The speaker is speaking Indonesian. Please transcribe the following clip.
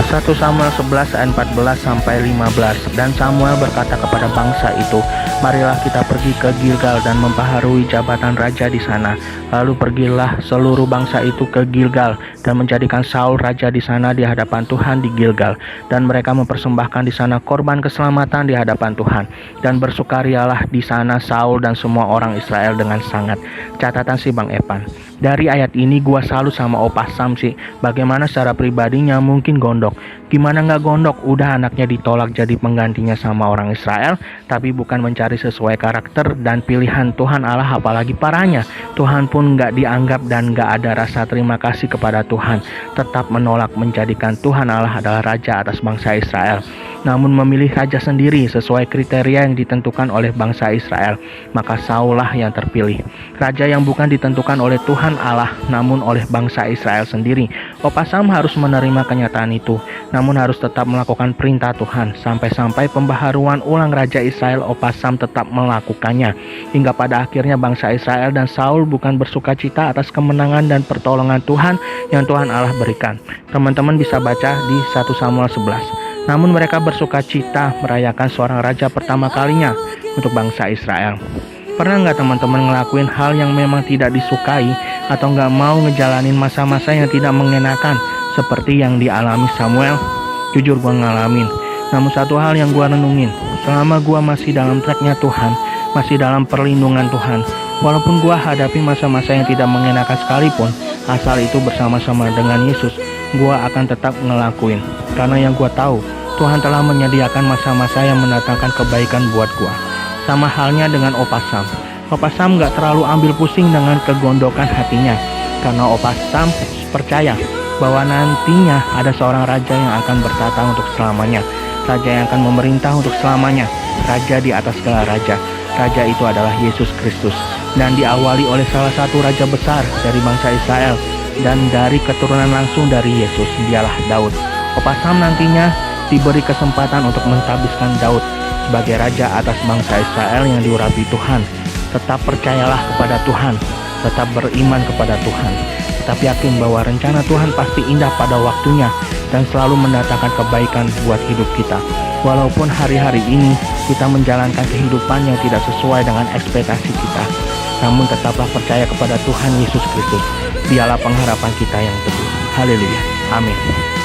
1 Samuel 11 ayat 14 sampai 15. Dan Samuel berkata kepada bangsa itu, "Marilah kita pergi ke Gilgal dan membaharui jabatan raja di sana." Lalu pergilah seluruh bangsa itu ke Gilgal dan menjadikan Saul raja di sana di hadapan Tuhan di Gilgal. Dan mereka mempersembahkan di sana korban keselamatan di hadapan Tuhan. Dan bersukarialah di sana Saul dan semua orang Israel dengan sangat. Catatan si Bang Epan. Dari ayat ini gua salut sama Opa Sam sih. Bagaimana secara pribadinya mungkin gondok. Gimana nggak gondok? Udah anaknya ditolak jadi penggantinya sama orang Israel, tapi bukan mencari sesuai karakter dan pilihan Tuhan Allah, apalagi parahnya. Tuhan pun nggak dianggap dan nggak ada rasa terima kasih kepada Tuhan. Tetap menolak menjadikan Tuhan Allah adalah raja atas bangsa Israel. Namun memilih raja sendiri sesuai kriteria yang ditentukan oleh bangsa Israel. Maka Saul lah yang terpilih. Raja yang bukan ditentukan oleh Tuhan Allah, namun oleh bangsa Israel sendiri. Opa Sam harus menerima kenyataan itu, namun harus tetap melakukan perintah Tuhan. Sampai-sampai pembaharuan ulang raja Israel, Opa Sam tetap melakukannya. Hingga pada akhirnya bangsa Israel dan Saul bukan bersukacita atas kemenangan dan pertolongan Tuhan yang Tuhan Allah berikan. Teman-teman bisa baca di 1 Samuel 11. Namun mereka bersukacita merayakan seorang raja pertama kalinya untuk bangsa Israel. Pernah nggak teman-teman ngelakuin hal yang memang tidak disukai atau nggak mau ngejalanin masa-masa yang tidak mengenakan seperti yang dialami Samuel? Jujur gue ngalamin. Namun satu hal yang gue renungin, selama gue masih dalam tracknya Tuhan, masih dalam perlindungan Tuhan, walaupun gue hadapi masa-masa yang tidak mengenakan sekalipun, asal itu bersama-sama dengan Yesus, gue akan tetap ngelakuin. Karena yang gue tahu, Tuhan telah menyediakan masa-masa yang mendatangkan kebaikan buat gue. Sama halnya dengan Opa Sam. Opa Sam gak terlalu ambil pusing dengan kegondokan hatinya. Karena Opa Sam percaya bahwa nantinya ada seorang raja yang akan bertata untuk selamanya. Raja yang akan memerintah untuk selamanya. Raja di atas segala raja. Raja itu adalah Yesus Kristus. Dan diawali oleh salah satu raja besar dari bangsa Israel. Dan dari keturunan langsung dari Yesus, dialah Daud. Opa Sam nantinya diberi kesempatan untuk mentahbiskan Daud sebagai raja atas bangsa Israel yang diurapi Tuhan. Tetap percayalah kepada Tuhan, tetap beriman kepada Tuhan, tetap yakin bahwa rencana Tuhan pasti indah pada waktunya dan selalu mendatangkan kebaikan buat hidup kita. Walaupun hari-hari ini kita menjalankan kehidupan yang tidak sesuai dengan ekspektasi kita, namun tetaplah percaya kepada Tuhan Yesus Kristus. Dialah pengharapan kita yang teguh. Haleluya. Amin.